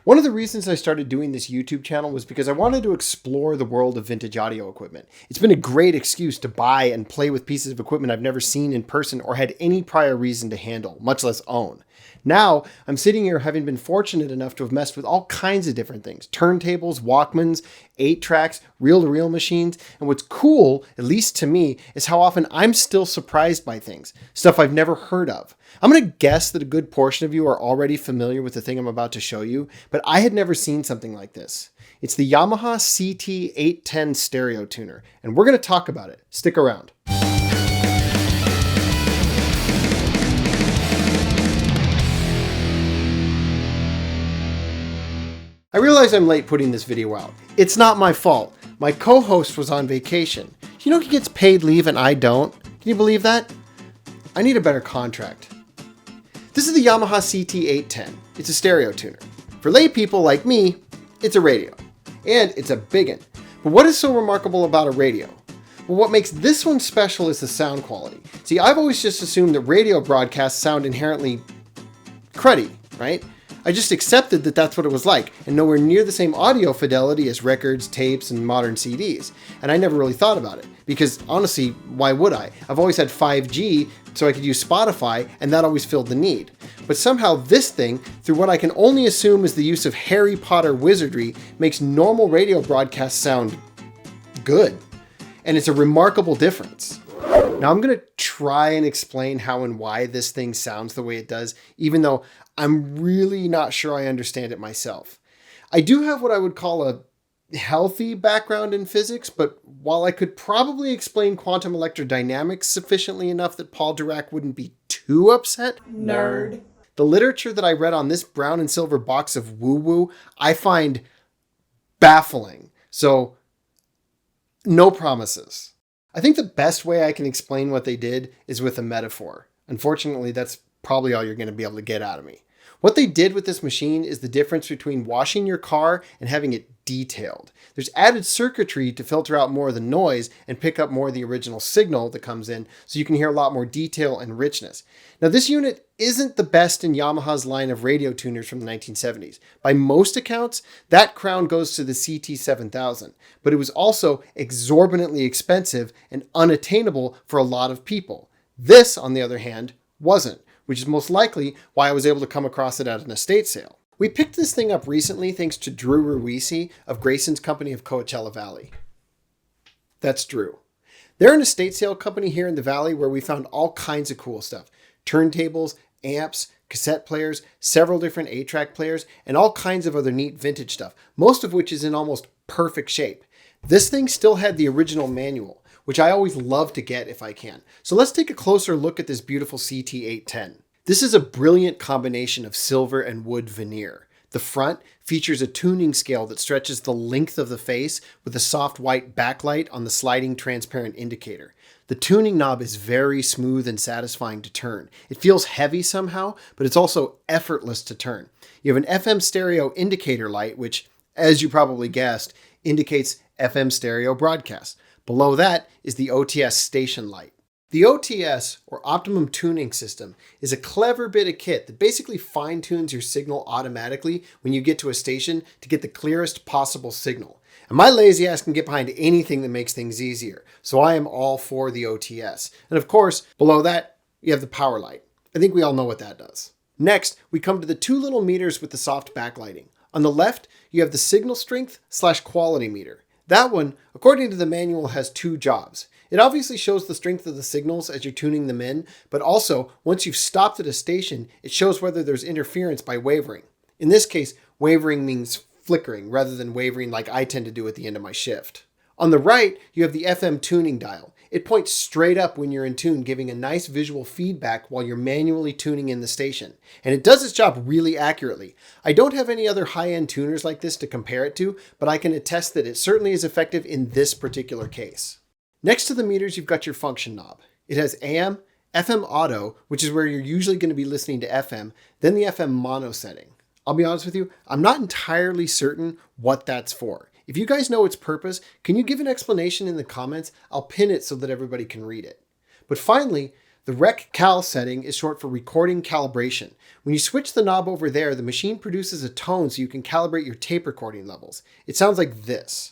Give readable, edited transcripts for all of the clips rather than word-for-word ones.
One of the reasons I started doing this YouTube channel was because I wanted to explore the world of vintage audio equipment. It's been a great excuse to buy and play with pieces of equipment I've never seen in person or had any prior reason to handle, much less own. Now, I'm sitting here having been fortunate enough to have messed with all kinds of different things. Turntables, Walkmans, 8-tracks, reel-to-reel machines. And what's cool, at least to me, is how often I'm still surprised by things. Stuff I've never heard of. I'm going to guess that a good portion of you are already familiar with the thing I'm about to show you, but I had never seen something like this. It's the Yamaha CT-810 Stereo Tuner, and we're going to talk about it. Stick around. I realize I'm late putting this video out. It's not my fault. My co-host was on vacation. You know he gets paid leave and I don't? Can you believe that? I need a better contract. This is the Yamaha CT-810. It's a stereo tuner. For lay people like me, it's a radio. And it's a biggin. But what is so remarkable about a radio? Well, what makes this one special is the sound quality. See, I've always just assumed that radio broadcasts sound inherently cruddy, right? I just accepted that that's what it was like, and nowhere near the same audio fidelity as records, tapes, and modern CDs. And I never really thought about it, because honestly, why would I? I've always had 5G, so I could use Spotify, and that always filled the need. But somehow this thing, through what I can only assume is the use of Harry Potter wizardry, makes normal radio broadcasts sound good. And it's a remarkable difference. Now I'm going to try and explain how and why this thing sounds the way it does, even though I'm really not sure I understand it myself. I do have what I would call a healthy background in physics, but while I could probably explain quantum electrodynamics sufficiently enough that Paul Dirac wouldn't be too upset, nerd, the literature that I read on this brown and silver box of woo-woo, I find baffling. So, no promises. I think the best way I can explain what they did is with a metaphor. Unfortunately, that's probably all you're going to be able to get out of me. What they did with this machine is the difference between washing your car and having it detailed. There's added circuitry to filter out more of the noise and pick up more of the original signal that comes in, so you can hear a lot more detail and richness. Now, this unit isn't the best in Yamaha's line of radio tuners from the 1970s. By most accounts, that crown goes to the CT-7000, but it was also exorbitantly expensive and unattainable for a lot of people. This, on the other hand, wasn't, which is most likely why I was able to come across it at an estate sale. We picked this thing up recently thanks to Drew Ruisi of Grayson's company of Coachella Valley. That's Drew. They're an estate sale company here in the Valley where we found all kinds of cool stuff. Turntables, amps, cassette players, several different 8-track players, and all kinds of other neat vintage stuff, most of which is in almost perfect shape. This thing still had the original manual, which I always love to get if I can. So let's take a closer look at this beautiful CT-810. This is a brilliant combination of silver and wood veneer. The front features a tuning scale that stretches the length of the face with a soft white backlight on the sliding transparent indicator. The tuning knob is very smooth and satisfying to turn. It feels heavy somehow, but it's also effortless to turn. You have an FM stereo indicator light, which, as you probably guessed, indicates FM stereo broadcast. Below that is the OTS station light. The OTS, or Optimum Tuning System, is a clever bit of kit that basically fine-tunes your signal automatically when you get to a station to get the clearest possible signal. And my lazy ass can get behind anything that makes things easier, so I am all for the OTS. And of course, below that, you have the power light. I think we all know what that does. Next, we come to the two little meters with the soft backlighting. On the left, you have the signal strength/quality meter. That one, according to the manual, has two jobs. It obviously shows the strength of the signals as you're tuning them in, but also, once you've stopped at a station, it shows whether there's interference by wavering. In this case, wavering means flickering rather than wavering like I tend to do at the end of my shift. On the right, you have the FM tuning dial. It points straight up when you're in tune, giving a nice visual feedback while you're manually tuning in the station. And it does its job really accurately. I don't have any other high-end tuners like this to compare it to, but I can attest that it certainly is effective in this particular case. Next to the meters, you've got your function knob. It has AM, FM auto, which is where you're usually going to be listening to FM, then the FM mono setting. I'll be honest with you, I'm not entirely certain what that's for. If you guys know its purpose, can you give an explanation in the comments? I'll pin it so that everybody can read it. But finally, The Rec Cal setting is short for recording calibration. When you switch the knob over there, the machine produces a tone so you can calibrate your tape recording levels. It sounds like this.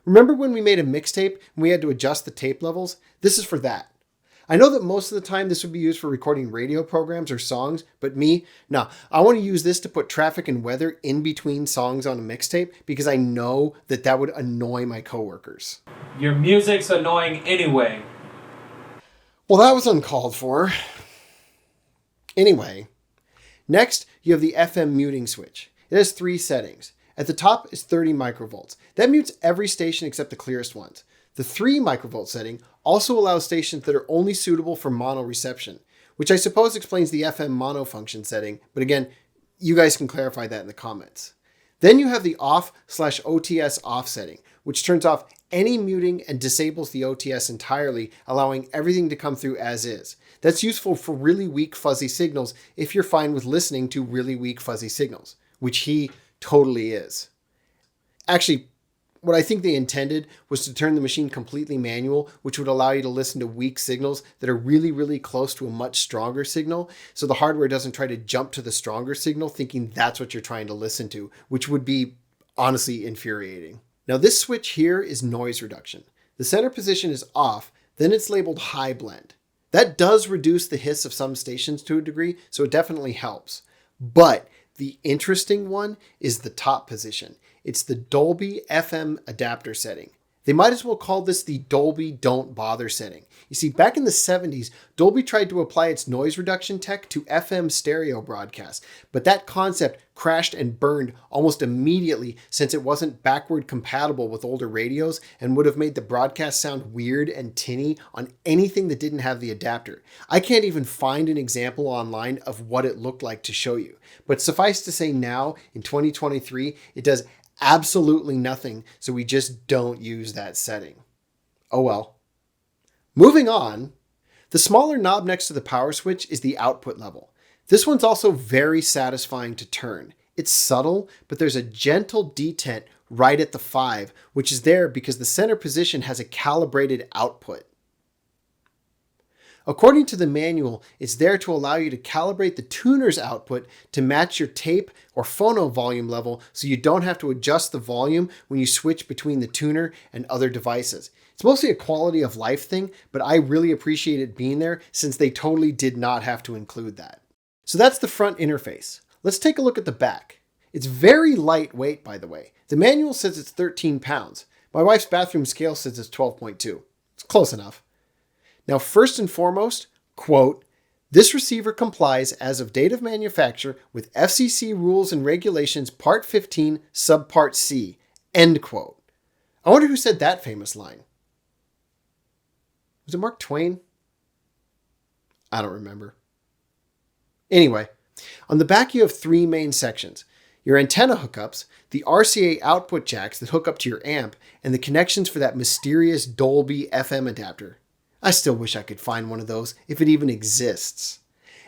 Remember when we made a mixtape and we had to adjust the tape levels? This is for that. I know that most of the time this would be used for recording radio programs or songs, but I want to use this to put traffic and weather in between songs on a mixtape because I know that that would annoy my coworkers. Your music's annoying anyway. Well, that was uncalled for. Anyway, next you have the FM muting switch. It has 3 settings. At the top is 30 microvolts. That mutes every station except the clearest ones. The 3 microvolt setting also allows stations that are only suitable for mono reception, which I suppose explains the FM mono function setting, but again, you guys can clarify that in the comments. Then you have the off/OTS off setting, which turns off any muting and disables the OTS entirely, allowing everything to come through as is. That's useful for really weak fuzzy signals if you're fine with listening to really weak fuzzy signals, which he totally is. Actually, what I think they intended was to turn the machine completely manual, which would allow you to listen to weak signals that are really, really close to a much stronger signal. So the hardware doesn't try to jump to the stronger signal thinking that's what you're trying to listen to, which would be honestly infuriating. Now this switch here is noise reduction. The center position is off, then it's labeled high blend. That does reduce the hiss of some stations to a degree, so it definitely helps. But the interesting one is the top position. It's the Dolby FM adapter setting. They might as well call this the Dolby Don't Bother setting. You see, back in the 70s, Dolby tried to apply its noise reduction tech to FM stereo broadcasts, but that concept crashed and burned almost immediately since it wasn't backward compatible with older radios and would have made the broadcast sound weird and tinny on anything that didn't have the adapter. I can't even find an example online of what it looked like to show you, but suffice to say now, in 2023, it does absolutely nothing, so we just don't use that setting. Oh well. Moving on, the smaller knob next to the power switch is the output level. This one's also very satisfying to turn. It's subtle, but there's a gentle detent right at the 5, which is there because the center position has a calibrated output. According to the manual, it's there to allow you to calibrate the tuner's output to match your tape or phono volume level so you don't have to adjust the volume when you switch between the tuner and other devices. It's mostly a quality of life thing, but I really appreciate it being there since they totally did not have to include that. So that's the front interface. Let's take a look at the back. It's very lightweight, by the way. The manual says it's 13 pounds. My wife's bathroom scale says it's 12.2. It's close enough. Now, first and foremost, quote, "This receiver complies as of date of manufacture with FCC rules and regulations part 15, subpart C," end quote. I wonder who said that famous line. Was it Mark Twain? I don't remember. Anyway, on the back you have 3 main sections. Your antenna hookups, the RCA output jacks that hook up to your amp, and the connections for that mysterious Dolby FM adapter. I still wish I could find one of those, if it even exists.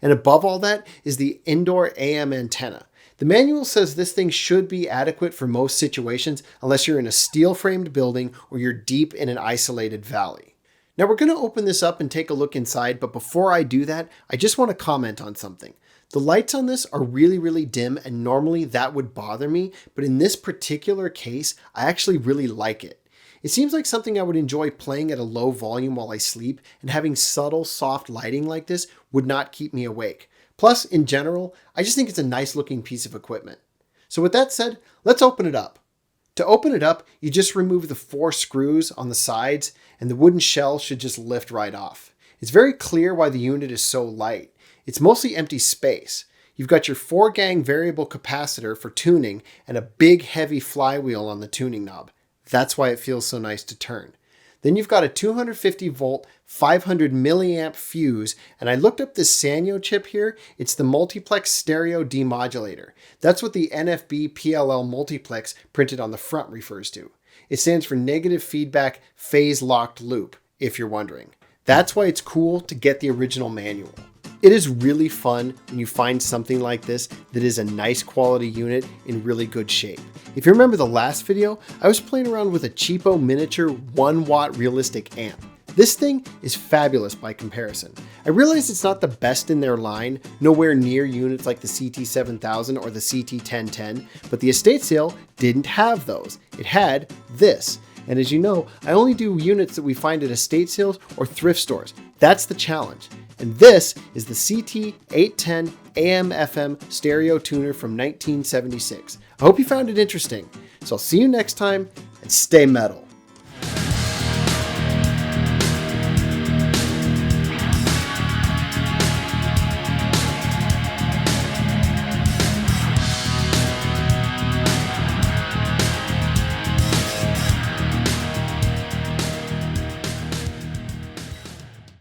And above all that is the indoor AM antenna. The manual says this thing should be adequate for most situations unless you're in a steel-framed building or you're deep in an isolated valley. Now we're going to open this up and take a look inside, but before I do that, I just want to comment on something. The lights on this are really, really dim, and normally that would bother me, but in this particular case, I actually really like it. It seems like something I would enjoy playing at a low volume while I sleep, and having subtle, soft lighting like this would not keep me awake. Plus, in general, I just think it's a nice looking piece of equipment. So with that said, let's open it up. To open it up, you just remove the 4 screws on the sides, and the wooden shell should just lift right off. It's very clear why the unit is so light. It's mostly empty space. You've got your 4-gang variable capacitor for tuning and a big heavy flywheel on the tuning knob. That's why it feels so nice to turn. Then you've got a 250 volt, 500 milliamp fuse, and I looked up this Sanyo chip here. It's the multiplex stereo demodulator. That's what the NFB PLL multiplex printed on the front refers to. It stands for negative feedback phase locked loop, if you're wondering. That's why it's cool to get the original manual. It is really fun when you find something like this that is a nice quality unit in really good shape. If you remember the last video, I was playing around with a cheapo miniature 1 watt realistic amp. This thing is fabulous by comparison. I realize it's not the best in their line, nowhere near units like the CT-7000 or the CT-1010, but the estate sale didn't have those. It had this. And as you know, I only do units that we find at estate sales or thrift stores. That's the challenge. And this is the CT-810 AM/FM Stereo Tuner from 1976. I hope you found it interesting. So I'll see you next time, and stay metal.